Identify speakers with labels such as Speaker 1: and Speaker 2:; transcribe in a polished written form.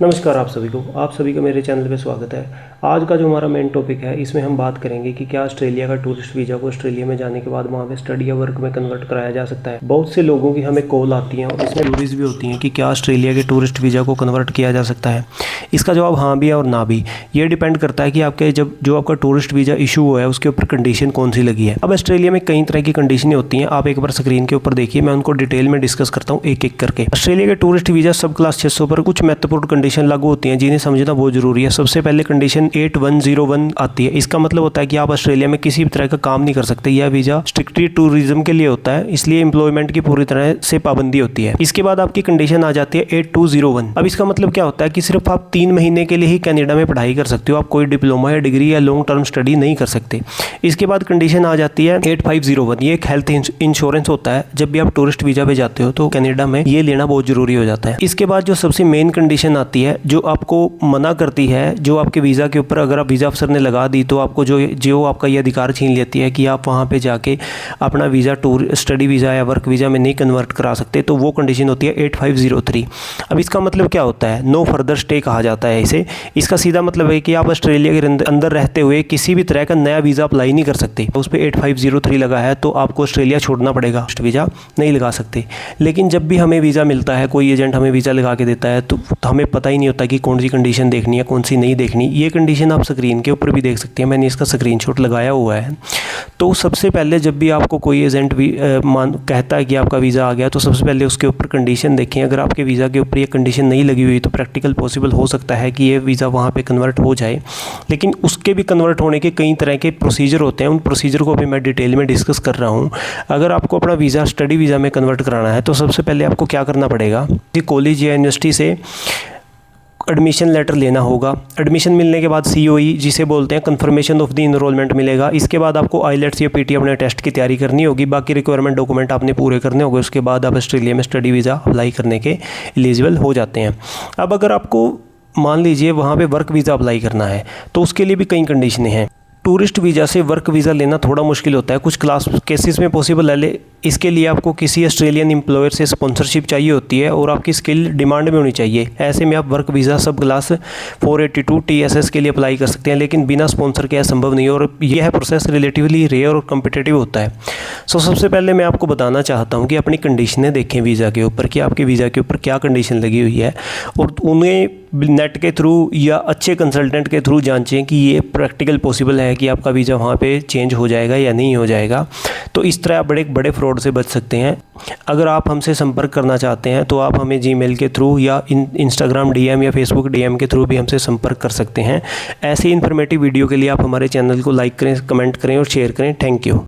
Speaker 1: नमस्कार आप सभी का मेरे चैनल पे स्वागत है। आज का जो हमारा मेन टॉपिक है इसमें हम बात करेंगे कि क्या ऑस्ट्रेलिया का टूरिस्ट वीज़ा को ऑस्ट्रेलिया में जाने के बाद वहाँ पे स्टडी या वर्क में कन्वर्ट कराया जा सकता है। बहुत से लोगों की हमें कॉल आती है और इसमें क्यूरीज भी होती हैं कि क्या ऑस्ट्रेलिया के टूरिस्ट वीज़ा को कन्वर्ट किया जा सकता है। इसका जवाब हाँ भी है और ना भी। ये डिपेंड करता है कि आपके जो आपका टूरिस्ट वीज़ा इशू हुआ है उसके ऊपर कंडीशन कौन सी लगी है। अब ऑस्ट्रेलिया में कई तरह की कंडीशनें होती हैं, आप एक बार स्क्रीन के ऊपर देखिए, मैं उनको डिटेल में डिस्कस करता हूँ एक एक करके। ऑस्ट्रेलिया के टूरिस्ट वीज़ा सब क्लास 600 पर कुछ महत्वपूर्ण कंडीशन लागू होती हैं जिन्हें समझना बहुत जरूरी है। सबसे पहले कंडीशन 8101 आती है। इसका मतलब होता है कि आप ऑस्ट्रेलिया में किसी भी तरह का काम नहीं कर सकते। यह वीज़ा स्ट्रिक्टली टूरिज्म के लिए होता है, इसलिए एम्प्लॉयमेंट की पूरी तरह से पाबंदी होती है। इसके बाद आपकी कंडीशन आ जाती है 8201। अब इसका मतलब क्या होता है कि सिर्फ आप 3 महीने के लिए ही कनाडा में पढ़ाई कर सकते हो, आप कोई डिप्लोमा या डिग्री या लॉन्ग टर्म स्टडी नहीं कर सकते। इसके बाद कंडीशन आ जाती है 8501। ये एक हेल्थ इंश्योरेंस होता है। जब भी आप टूरिस्ट वीज़ा पे जाते हो तो कनाडा में ये लेना बहुत जरूरी हो जाता है। इसके बाद जो सबसे मेन कंडीशन आती है जो आपको मना करती है, जो आपके वीज़ा के ऊपर अगर आप वीज़ा अफसर ने लगा दी तो आपको जो आपका ये अधिकार छीन लेती है कि आप वहाँ पे जाके अपना वीज़ा स्टडी वीज़ा या वर्क वीज़ा में नहीं कन्वर्ट करा सकते, तो वो कंडीशन होती है 8503। अब इसका मतलब क्या होता है? नो फर्दर स्टे कहा जाता है इसे। इसका सीधा मतलब है कि आप ऑस्ट्रेलिया के अंदर रहते हुए किसी भी तरह का नया वीज़ा अप्लाई नहीं कर सकते। उस पर 8503 लगा है तो आपको ऑस्ट्रेलिया छोड़ना पड़ेगा, वीज़ा नहीं लगा सकते। लेकिन जब भी हमें वीज़ा मिलता है, कोई एजेंट हमें वीज़ा लगा के देता है तो हमें पता ही नहीं होता कि कौन सी कंडीशन देखनी है कौन सी नहीं देखनी। ये कंडीशन आप स्क्रीन के ऊपर भी देख सकते हैं, मैंने इसका स्क्रीनशॉट लगाया हुआ है। तो सबसे पहले जब भी आपको कोई एजेंट कहता है कि आपका वीज़ा आ गया तो सबसे पहले उसके ऊपर कंडीशन देखें। अगर आपके वीज़ा के ऊपर ये कंडीशन नहीं लगी हुई तो प्रैक्टिकल पॉसिबल हो सकता है कि ये वीज़ा वहाँ पे कन्वर्ट हो जाए, लेकिन उसके भी कन्वर्ट होने के कई तरह के प्रोसीजर होते हैं। उन प्रोसीजर को भी मैं डिटेल में डिस्कस कर रहा हूँ। अगर आपको अपना वीज़ा स्टडी वीज़ा में कन्वर्ट कराना है तो सबसे पहले आपको क्या करना पड़ेगा, कॉलेज या यूनिवर्सिटी से एडमिशन लेटर लेना होगा। एडमिशन मिलने के बाद COE जिसे बोलते हैं कंफर्मेशन ऑफ द इनरोलमेंट मिलेगा। इसके बाद आपको IELTS या PT अपने टेस्ट की तैयारी करनी होगी। बाकी रिक्वायरमेंट डॉक्यूमेंट आपने पूरे करने होंगे। उसके बाद आप ऑस्ट्रेलिया में स्टडी वीज़ा अप्लाई करने के एलिजिबल हो जाते हैं। अब अगर आपको मान लीजिए वहाँ पे वर्क वीज़ा अप्लाई करना है तो उसके लिए भी कई कंडीशनें हैं। टूरिस्ट वीज़ा से वर्क वीज़ा लेना थोड़ा मुश्किल होता है, कुछ केसेस में पॉसिबल है। इसके लिए आपको किसी ऑस्ट्रेलियन एम्प्लॉयर से स्पॉन्सरशिप चाहिए होती है और आपकी स्किल डिमांड में होनी चाहिए। ऐसे में आप वर्क वीज़ा सब क्लास 482 TSS के लिए अप्लाई कर सकते हैं, लेकिन बिना स्पॉन्सर के संभव नहीं है और यह प्रोसेस रिलेटिवली रेयर और कम्पिटिटिव होता है। सबसे पहले मैं आपको बताना चाहता हूँ कि अपनी कंडीशनें देखें वीज़ा के ऊपर कि आपके वीज़ा के ऊपर क्या कंडीशन लगी हुई है और उन्हें नेट के थ्रू या अच्छे कंसल्टेंट के थ्रू जांचें कि ये प्रैक्टिकल पॉसिबल है कि आपका वीज़ा वहाँ पे चेंज हो जाएगा या नहीं हो जाएगा। तो इस तरह आप बड़े फ्रॉड से बच सकते हैं। अगर आप हमसे संपर्क करना चाहते हैं तो आप हमें जीमेल के थ्रू या इंस्टाग्राम DM या फेसबुक DM के थ्रू भी हमसे संपर्क कर सकते हैं। ऐसे इन्फॉर्मेटिव वीडियो के लिए आप हमारे चैनल को लाइक करें, कमेंट करें और शेयर करें। Thank you.